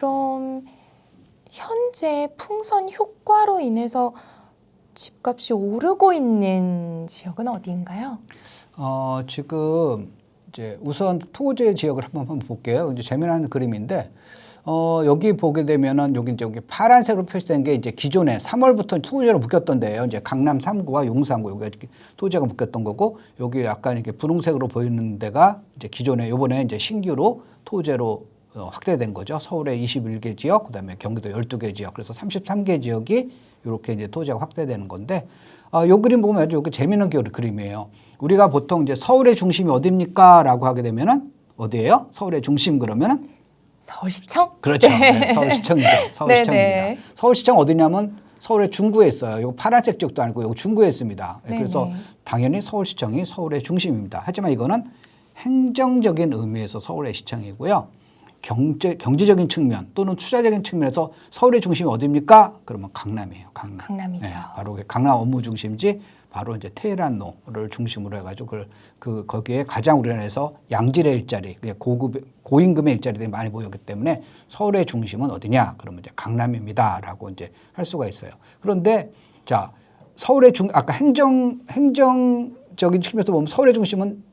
그럼 현재 풍선 효과로 인해서 집값이 오르고 있는 지역은 어디인가요? 지금 이제 우선 토지 지역을 한번 볼게요. 이제 재미난 그림인데 여기 보게 되면은 여기 파란색으로 표시된 게 이제 기존에 3월부터 토지로 묶였던 데예요. 이제 강남 3구와 용산구 여기가 토지가 묶였던 거고, 여기 약간 이렇게 분홍색으로 보이는 데가 이제 기존에 요번에 이제 신규로 토지로 확대된 거죠. 서울에 21개 지역, 그다음에 경기도 12개 지역, 그래서 33개 지역이 이렇게 이제 토지가 확대되는 건데, 요 그림 보면 아주 재미있는 그림이에요. 우리가 보통 이제 서울의 중심이 어디입니까? 라고 하게 되면은 어디예요? 서울의 중심 그러면은 서울시청? 그렇죠. 네. 네, 서울시청이죠. 서울시청입니다. 네네. 서울시청 어디냐면 서울의 중구에 있어요. 이거 파란색 쪽도 아니고 여기 중구에 있습니다. 네네. 그래서 당연히 서울시청이 서울의 중심입니다. 하지만 이거는 행정적인 의미에서 서울의 시청이고요. 경제적인 측면 또는 투자적인 측면에서 서울의 중심이 어디입니까? 그러면 강남이에요. 강남이죠. 네, 바로 강남 업무 중심지 바로 이제 테헤란로를 중심으로 해가지고 거기에 가장 우리나라에서 양질의 일자리, 고임금의 일자리들이 많이 모였기 때문에 서울의 중심은 어디냐? 그러면 이제 강남입니다라고 이제 할 수가 있어요. 그런데 자, 아까 행정적인 측면에서 보면 서울의 중심은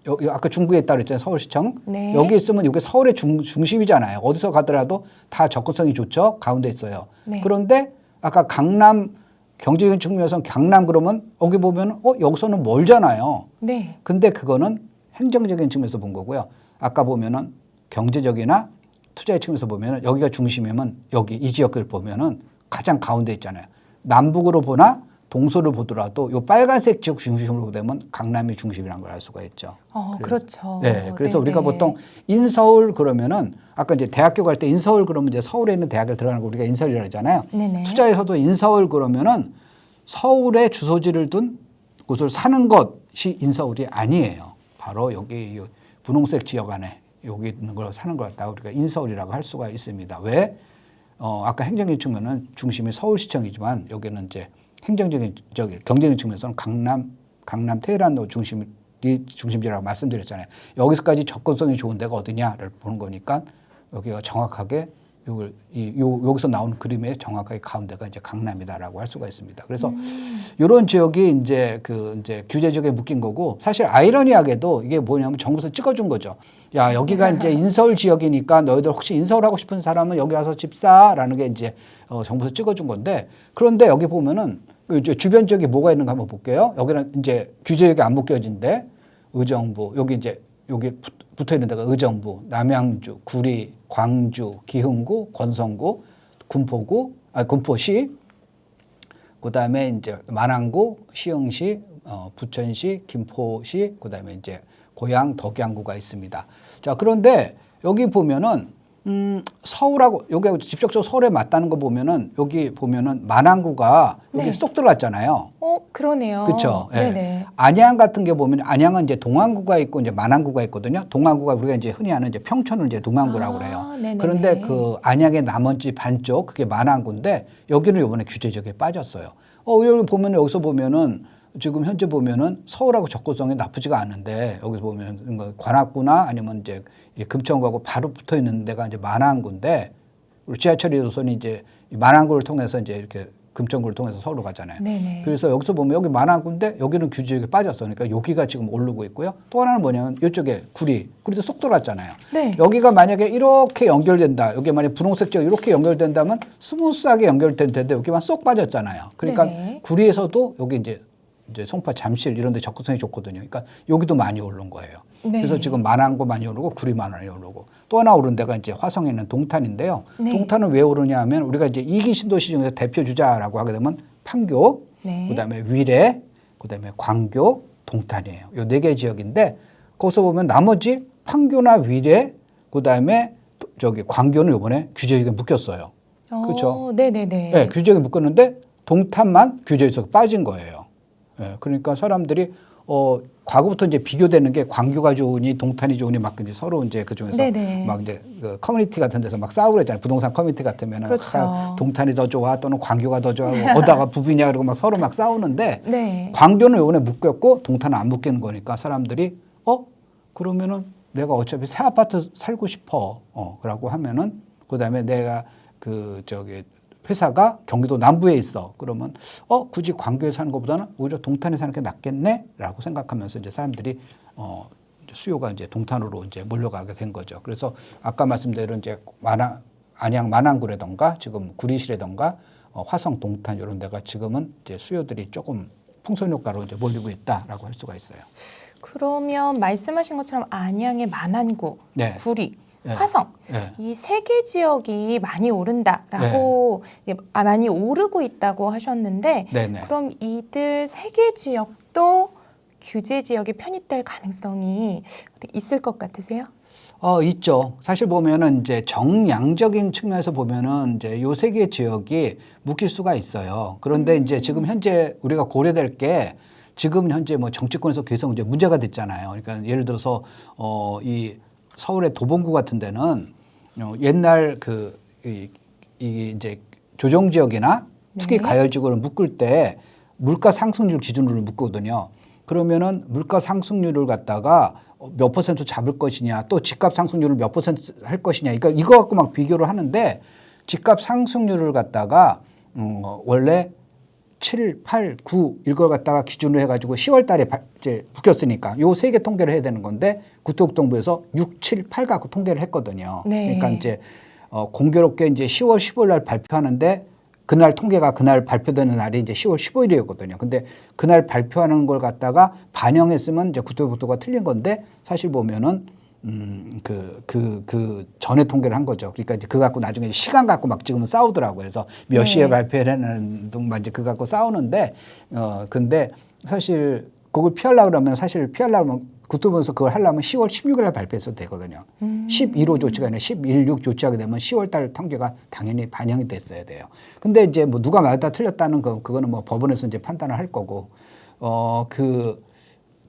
여기 아까 중구에 있다 그랬잖아요. 서울시청. 네. 여기 있으면 이게 서울의 중심이잖아요. 어디서 가더라도 다 접근성이 좋죠. 가운데 있어요. 네. 그런데 아까 강남 경제적인 측면에서 강남 그러면 여기 보면 여기서는 멀잖아요. 네. 근데 그거는 행정적인 측면에서 본 거고요. 아까 보면은 경제적이나 투자의 측면에서 보면은 여기가 중심이면 여기 이 지역을 보면은 가장 가운데 있잖아요. 남북으로 보나 동서를 보더라도 요 빨간색 지역 중심으로 보면 강남이 중심이라는 걸 알 수가 있죠. 그렇죠. 네, 그래서 네네. 우리가 보통 인서울 그러면은 아까 이제 대학교 갈 때 인서울 그러면 이제 서울에 있는 대학을 들어가는 거 우리가 인서울이라고 하잖아요. 네네. 투자에서도 인서울 그러면은 서울에 주소지를 둔 곳을 사는 것이 인서울이 아니에요. 바로 여기 분홍색 지역 안에 여기 있는 걸 사는 걸 갖다가 우리가 인서울이라고 할 수가 있습니다. 왜? 아까 행정적인 측면은 중심이 서울시청이지만 여기는 이제 경제적인 측면에서는 강남 테헤란로 중심지라고 말씀드렸잖아요. 여기서까지 접근성이 좋은 데가 어디냐를 보는 거니까 여기가 정확하게 여기서 나온 그림의 정확하게 가운데가 이제 강남이다라고 할 수가 있습니다. 그래서 이런 지역이 이제 규제 지역에 묶인 거고, 사실 아이러니하게도 이게 뭐냐면 정부에서 찍어준 거죠. 야, 여기가 이제 인서울 지역이니까 너희들 혹시 인서울 하고 싶은 사람은 여기 와서 집 사라는 게 이제 정부에서 찍어준 건데, 그런데 여기 보면은 이제 주변 지역에 뭐가 있는가 한번 볼게요. 여기는 이제 규제역이 안 묶여진데 의정부, 여기 붙어 있는 데가 의정부, 남양주, 구리, 광주, 기흥구, 권성구, 군포시, 그다음에 이제 만안구, 시흥시, 부천시, 김포시, 그다음에 이제 고양, 덕양구가 있습니다. 자, 그런데 여기 보면은 서울하고 여기 직접적으로 서울에 맞다는 거 보면은 여기 보면은 만안구가 여기 네. 쏙 들어갔잖아요. 그러네요. 그렇죠. 예. 네네. 안양 같은 게 보면 안양은 이제 동안구가 있고 이제 만안구가 있거든요. 동안구가 우리가 이제 흔히 아는 이제 평촌을 이제 동안구라고 그래요. 네네네. 그런데 그 안양의 나머지 반쪽 그게 만안구인데 여기는 이번에 규제 지역에 빠졌어요. 여기 보면 여기서 보면은 지금 현재 보면은 서울하고 접근성이 나쁘지가 않은데 여기서 보면 관악구나 아니면 이제 금천구하고 바로 붙어 있는 데가 이제 만안구인데 지하철 1호선이 이제 만안구를 통해서 이제 이렇게 금천구를 통해서 서울로 가잖아요. 네네. 그래서 여기서 보면 여기 만안구인데 여기는 규제역에 빠졌어. 그러니까 여기가 지금 오르고 있고요. 또 하나는 뭐냐면 이쪽에 구리도 쏙 들어갔잖아요. 네. 여기가 만약에 이렇게 연결된다. 여기 만약에 분홍색 지역 이렇게 연결된다면 스무스하게 연결된 데인데 여기만 쏙 빠졌잖아요. 그러니까 네네. 구리에서도 여기 이제 송파, 잠실 이런 데 접근성이 좋거든요. 그러니까 여기도 많이 오른 거예요. 네. 그래서 지금 만안구 많이 오르고 구리 많이 오르고 또 하나 오른 데가 이제 화성에 있는 동탄인데요. 네. 동탄은 왜 오르냐 하면 우리가 이제 2기 신도시 중에서 대표 주자라고 하게 되면 판교, 네. 그다음에 위례, 그다음에 광교, 동탄이에요. 요 네 개 지역인데 거기서 보면 나머지 판교나 위례, 그다음에 광교는 이번에 규제역에 묶였어요. 그렇죠? 네네네. 네, 규제역에 묶었는데 동탄만 규제에서 빠진 거예요. 예, 그러니까 사람들이 과거부터 이제 비교되는 게 광교가 좋으니 동탄이 좋으니 막 이제 서로 이제 그중에서 네네. 막 이제 그 커뮤니티 같은 데서 막 싸우고 그랬잖아요. 부동산 커뮤니티 같으면은 그렇죠. 동탄이 더 좋아 또는 광교가 더 좋아 어디다가 부비냐 그러고 막 서로 막 싸우는데 네. 광교는 요번에 묶였고 동탄은 안 묶이는 거니까 사람들이 그러면은 내가 어차피 새 아파트 살고 싶어. 라고 하면은 그다음에 내가 회사가 경기도 남부에 있어. 그러면 굳이 광교에 사는 것보다는 오히려 동탄에 사는 게 낫겠네라고 생각하면서 이제 사람들이 수요가 이제 동탄으로 이제 몰려가게 된 거죠. 그래서 아까 말씀드린 이제 안양 만안구라던가 지금 구리시라던가 화성, 동탄 이런 데가 지금은 이제 수요들이 조금 풍선 효과로 이제 몰리고 있다라고 할 수가 있어요. 그러면 말씀하신 것처럼 안양의 만안구, 네. 구리, 네. 화성 네. 이 세 개 지역이 많이 오른다라고 많이 오르고 있다고 하셨는데 네네. 그럼 이들 세 개 지역도 규제 지역에 편입될 가능성이 있을 것 같으세요? 있죠. 사실 보면은 이제 정량적인 측면에서 보면은 이제 요 세 개 지역이 묶일 수가 있어요. 그런데 이제 지금 현재 우리가 고려될 게 지금 현재 뭐 정치권에서 계속 이제 문제가 됐잖아요. 그러니까 예를 들어서 이 서울의 도봉구 같은 데는 옛날 이 이제 조정 지역이나 투기 가열 지역을 묶을 때 물가 상승률 기준으로 묶거든요. 그러면은 물가 상승률을 갖다가 몇 퍼센트 잡을 것이냐, 또 집값 상승률을 몇 퍼센트 할 것이냐, 그러니까 이거 갖고 막 비교를 하는데 집값 상승률을 갖다가 원래 7, 8, 9 이걸 갖다가 기준으로 해가지고 10월 달에 이제 묶였으니까 요 세 개 통계를 해야 되는 건데 구토교통부에서 6, 7, 8 갖고 통계를 했거든요. 네. 그러니까 이제 공교롭게 이제 10월 15일 날 발표하는데 그날 통계가 그날 발표되는 날이 이제 10월 15일이었거든요. 근데 그날 발표하는 걸 갖다가 반영했으면 이제 구토교통부가 틀린 건데 사실 보면은 그 전에 통계를 한 거죠. 그러니까 이제 그거 갖고 나중에 시간 갖고 막 지금은 싸우더라고요. 그래서 몇 시에 발표하는 동안 이제 그거 갖고 싸우는데, 근데 사실 그걸 피하려고 그러면 사실 피하려고 하면 구토부에서 그걸 하려면 10월 16일 날 발표해서 되거든요. 11호 조치가 아니라 11.6 조치하게 되면 10월 달 통계가 당연히 반영이 됐어야 돼요. 근데 이제 뭐 누가 맞다 틀렸다는 그거는 뭐 법원에서 이제 판단을 할 거고,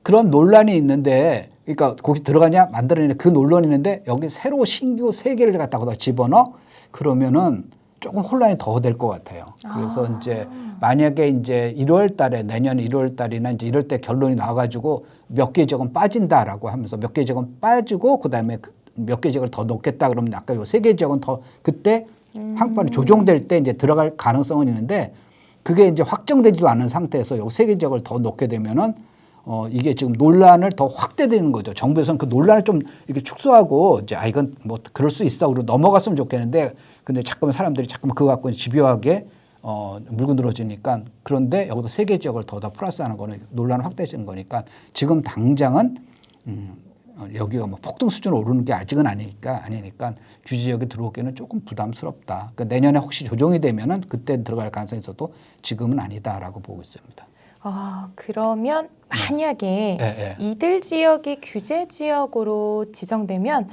그런 논란이 있는데, 그러니까 거기 들어가냐 만들어내냐 그 논란이 있는데 여기 새로 신규 세 개를 갖다가 집어넣어 그러면은 조금 혼란이 더 될 것 같아요. 그래서 이제 만약에 이제 1월 달에 내년 1월 달이나 이제 이럴 때 결론이 나와가지고 몇 개 지역은 빠진다라고 하면서 몇 개 지역은 빠지고 그다음에 몇 개 지역을 더 넣겠다 그러면 아까 요 세 개 지역은 더 그때 한번에 조정될 때 이제 들어갈 가능성은 있는데 그게 이제 확정되지도 않은 상태에서 요 세 개 지역을 더 넣게 되면은 이게 지금 논란을 더 확대되는 거죠. 정부에서는 그 논란을 좀 이렇게 축소하고 이제 이건 뭐 그럴 수 있어. 그리고 넘어갔으면 좋겠는데 근데 자꾸만 사람들이 자꾸만 그거 갖고 집요하게 물고 늘어지니까 그런데 여기도 세 개 지역을 더 플러스하는 거는 논란을 확대시는 거니까 지금 당장은 여기가 뭐 폭등 수준으로 오르는 게 아직은 아니니까 규제 지역에 들어오기에는 조금 부담스럽다. 그러니까 내년에 혹시 조정이 되면은 그때 들어갈 가능성이 있어도 지금은 아니다라고 보고 있습니다. 그러면 만약에 이들 지역이 규제 지역으로 지정되면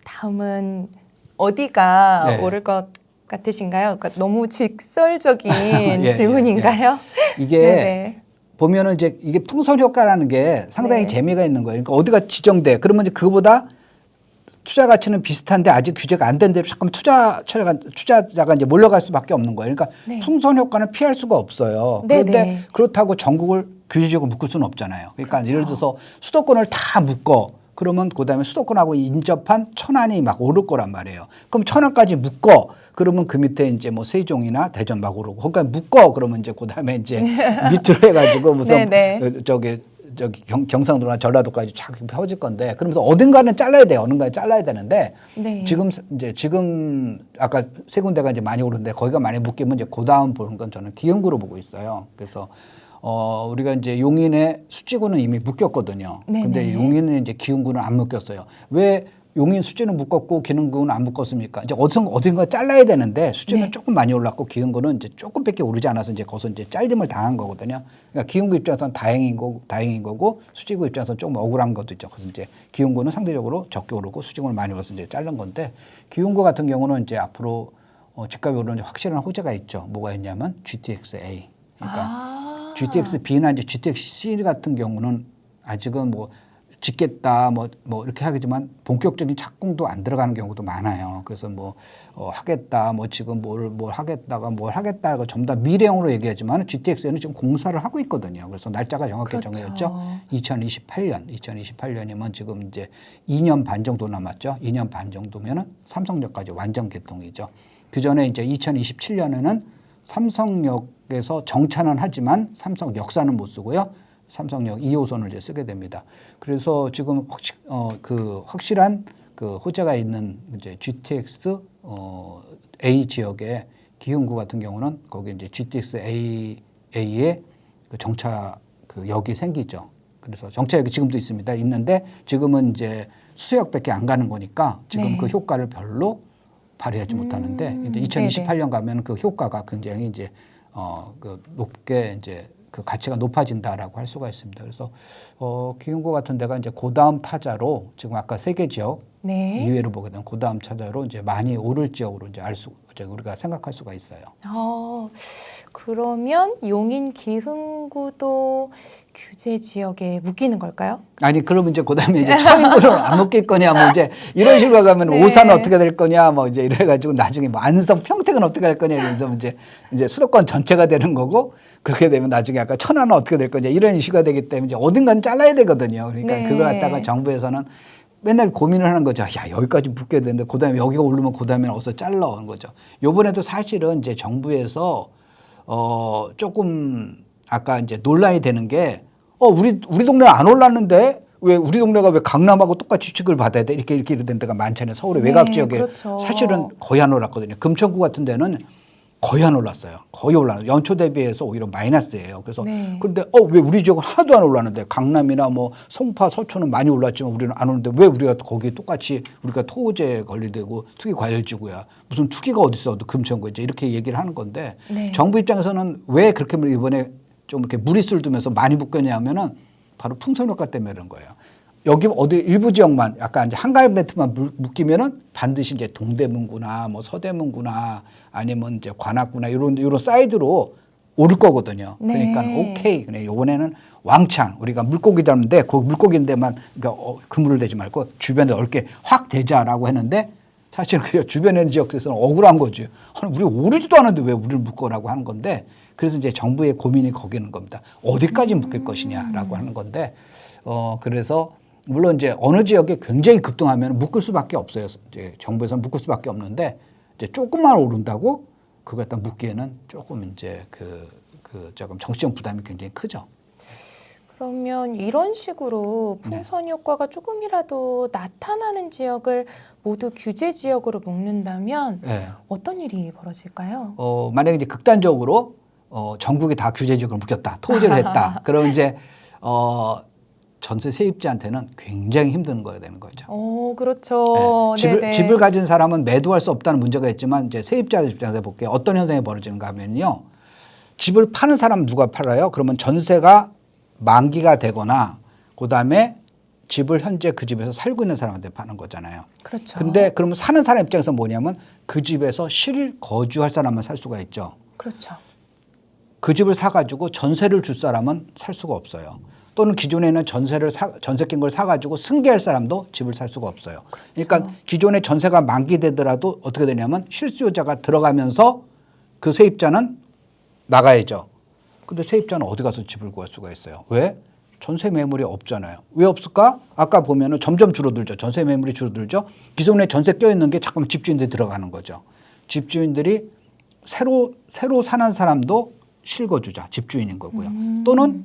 다음은 어디가 오를 것 같으신가요? 그러니까 너무 직설적인 질문인가요? 이게 보면은 이제 이게 풍선 효과라는 게 상당히 재미가 있는 거예요. 그러니까 어디가 지정돼. 그러면 이제 그거보다 투자 가치는 비슷한데 아직 규제가 안 된 대로 잠깐 투자자가 이제 몰려갈 수밖에 없는 거예요. 그러니까 풍선 효과는 피할 수가 없어요. 그런데 그렇다고 전국을 규제적으로 묶을 수는 없잖아요. 그러니까 예를 들어서 수도권을 다 묶어. 그러면 그다음에 수도권하고 인접한 천안이 막 오를 거란 말이에요. 그럼 천안까지 묶어. 그러면 그 밑에 이제 뭐 세종이나 대전 막 오르고. 그러니까 묶어. 그러면 이제 그다음에 이제 밑으로 해가지고 무슨 저기 경상도나 전라도까지 쫙 펴질 건데 그러면서 어딘가는 잘라야 돼요. 어딘가는 잘라야 되는데 지금 아까 세 군데가 이제 많이 오르는데 거기가 많이 묶이면 이제 그다음 보는 건 저는 기흥구로 보고 있어요. 그래서 우리가 이제 용인의 수지구는 이미 묶였거든요. 근데 용인은 이제 기흥구는 안 묶였어요. 왜 용인 수지는 묶었고 기흥구는 안 묶었습니까? 이제 어딘가 잘라야 되는데 수지는 조금 많이 올랐고 기흥구는 이제 조금밖에 오르지 않아서 이제 거기서 이제 잘림을 당한 거거든요. 그러니까 기흥구 입장에서는 다행인 거고 수지구 입장에서는 조금 억울한 것도 있죠. 그래서 이제 기흥구는 상대적으로 적게 오르고 수지구는 많이 올라서 이제 자른 건데 기흥구 같은 경우는 이제 앞으로 집값이 오르는 확실한 호재가 있죠. 뭐가 있냐면 GTX-A. 그러니까 GTX-B나 이제 GTX-C 같은 경우는 아직은 뭐 짓겠다 뭐 이렇게 하겠지만 본격적인 착공도 안 들어가는 경우도 많아요. 그래서 하겠다 지금 뭘 하겠다가 뭘 하겠다가 전부 다 미래형으로 얘기하지만 GTX에는 지금 공사를 하고 있거든요. 그래서 날짜가 정확히 그렇죠. 정해졌죠. 2028년이면 지금 이제 2년 반 정도 남았죠. 2년 반 정도면은 삼성역까지 완전 개통이죠. 그 전에 이제 2027년에는 삼성역에서 정차는 하지만 삼성 역사는 못 쓰고요. 삼성역 2호선을 이제 쓰게 됩니다. 그래서 지금 확실한 그 호재가 있는 이제 GTX A 지역의 기흥구 같은 경우는 거기 이제 GTX A의 그 정차 그 역이 생기죠. 그래서 정차역이 지금도 있는데 지금은 이제 수서역밖에 안 가는 거니까 지금 네. 그 효과를 별로 발휘하지 못하는데 이제 2028년 가면 그 효과가 굉장히 이제 그 높게 이제 그 가치가 높아진다라고 할 수가 있습니다. 그래서 기흥구 같은 데가 이제 고다음 타자로 지금 아까 세 개 지역 네. 이외로 보게 되면 고다음 타자로 이제 많이 오를 지역으로 이제 우리가 생각할 수가 있어요. 그러면 용인 기흥구도 규제 지역에 묶이는 걸까요? 아니 그러면 이제 그다음에 이제 처인구를 안 묶일 거냐 뭐 이제 이런 식으로 가면 네. 오산은 어떻게 될 거냐 뭐 이제 이래가지고 나중에 뭐 안성 평택은 어떻게 할 거냐 이러면서 이제 수도권 전체가 되는 거고 그렇게 되면 나중에 아까 천안은 어떻게 될 거냐 이런 이슈가 되기 때문에 이제 어딘가는 잘라야 되거든요. 그러니까 네. 그걸 갖다가 정부에서는 맨날 고민을 하는 거죠. 야 여기까지 묶여야 되는데 그다음에 여기가 오르면 그다음에는 어서 잘라오는 거죠. 요번에도 사실은 이제 정부에서 조금 아까 이제 논란이 되는 게 우리 동네 안 올랐는데 왜 우리 동네가 왜 강남하고 똑같이 취급을 받아야 돼? 이렇게 된 데가 많잖아요. 서울의 네, 외곽 지역에 그렇죠. 사실은 거의 안 올랐거든요. 금천구 같은 데는 거의 안 올랐어요. 거의 올랐어요. 연초 대비해서 오히려 마이너스예요. 그래서 네. 그런데 왜 우리 지역은 하나도 안 올랐는데 강남이나 뭐 송파, 서초는 많이 올랐지만 우리는 안 오는데 왜 우리가 거기에 똑같이 우리가 토호제 관리되고 투기 과열지구야. 무슨 투기가 어디 있어? 금천구 이제 이렇게 얘기를 하는 건데 네. 정부 입장에서는 왜 그렇게 이번에 좀 이렇게 무리수를 두면서 많이 묶였냐면은 바로 풍선 효과 때문에 그런 거예요. 여기 어디 일부 지역만 약간 이제 한가운데만 묶이면은 반드시 이제 동대문구나 뭐 서대문구나 아니면 이제 관악구나 이런 사이드로 오를 거거든요. 네. 그러니까 오케이. 그냥 이번에는 왕창 우리가 물고기 잡는데 그 물고기인데만 그러니까 그물을 대지 말고 주변에 넓게 확 대자라고 했는데 사실은 그 주변에 있는 지역에서는 억울한 거죠. 아니 우리 오르지도 않은데 왜 우리를 묶어라고 하는 건데 그래서 이제 정부의 고민이 거기는 겁니다. 어디까지 묶일 것이냐라고 하는 건데 그래서 물론 이제 어느 지역에 굉장히 급등하면 묶을 수밖에 없어요. 이제 정부에서는 묶을 수밖에 없는데 이제 조금만 오른다고 그걸 갖다 묶기에는 조금 이제 조금 정치적 부담이 굉장히 크죠. 그러면 이런 식으로 풍선 효과가 조금이라도 나타나는 지역을 모두 규제 지역으로 묶는다면 네. 어떤 일이 벌어질까요? 만약에 이제 극단적으로 전국이 다 규제 지역으로 묶였다, 토지를 했다. 그럼 이제 전세 세입자한테는 굉장히 힘든 거야 되는 거죠. 그렇죠. 네. 집을 가진 사람은 매도할 수 없다는 문제가 있지만 이제 세입자 입장에서 볼게요. 어떤 현상이 벌어지는가 하면요. 집을 파는 사람 누가 팔아요? 그러면 전세가 만기가 되거나 그다음에 집을 현재 그 집에서 살고 있는 사람한테 파는 거잖아요. 그렇죠. 근데 그러면 사는 사람 입장에서 뭐냐면 그 집에서 실거주할 사람만 살 수가 있죠. 그렇죠. 그 집을 사가지고 전세를 줄 사람은 살 수가 없어요. 또는 기존에는 전세 낀 걸 사가지고 승계할 사람도 집을 살 수가 없어요. 그렇죠. 그러니까 기존에 전세가 만기되더라도 어떻게 되냐면 실수요자가 들어가면서 그 세입자는 나가야죠. 근데 세입자는 어디 가서 집을 구할 수가 있어요? 왜? 전세 매물이 없잖아요. 왜 없을까? 아까 보면은 점점 줄어들죠. 전세 매물이 줄어들죠. 기존에 전세 껴있는 게 잠깐 집주인들이 들어가는 거죠. 집주인들이 새로 사는 사람도 실거주자, 집주인인 거고요. 또는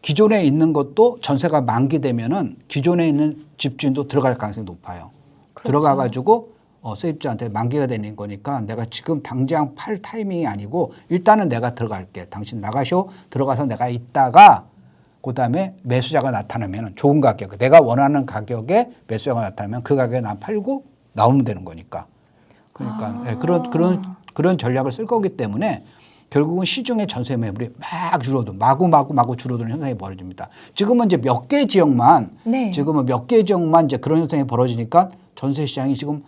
기존에 있는 것도 전세가 만기되면은 기존에 있는 집주인도 들어갈 가능성이 높아요. 그렇죠. 들어가가지고 세입자한테 만기가 되는 거니까 내가 지금 당장 팔 타이밍이 아니고 일단은 내가 들어갈게. 당신 나가쇼. 들어가서 내가 있다가 그다음에 매수자가 나타나면 좋은 가격, 내가 원하는 가격에 매수자가 나타나면 그 가격에 나 팔고 나오면 되는 거니까. 그러니까 네, 그런 전략을 쓸 거기 때문에 결국은 시중의 전세 매물이 막 마구 줄어드는 현상이 벌어집니다. 지금은 이제 몇 개 지역만 이제 그런 현상이 벌어지니까 전세 시장이 지금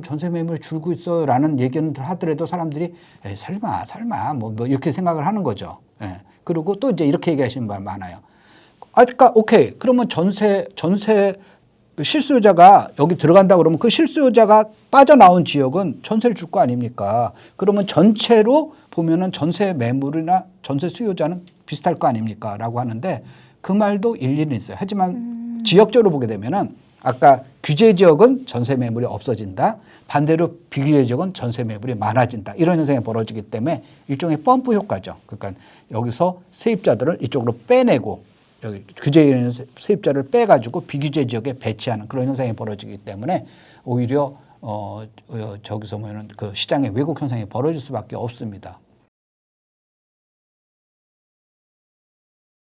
전세 매물이 줄고 있어라는 얘기는 하더라도 사람들이 설마 뭐 이렇게 생각을 하는 거죠. 예. 그리고 또 이제 이렇게 얘기하시는 분 많아요. 그러니까 오케이. 그러면 전세 실수요자가 여기 들어간다 그러면 그 실수요자가 빠져나온 지역은 전세를 줄 거 아닙니까? 그러면 전체로 보면은 전세 매물이나 전세 수요자는 비슷할 거 아닙니까? 라고 하는데 그 말도 일리는 있어요. 하지만 지역적으로 보게 되면은 아까 규제 지역은 전세 매물이 없어진다. 반대로 비규제 지역은 전세 매물이 많아진다. 이런 현상이 벌어지기 때문에 일종의 펌프 효과죠. 그러니까 여기서 세입자들을 이쪽으로 빼내고 여기 규제에 있는 세입자를 빼가지고 비규제 지역에 배치하는 그런 현상이 벌어지기 때문에 오히려 저기서 보면 그 시장의 왜곡 현상이 벌어질 수밖에 없습니다.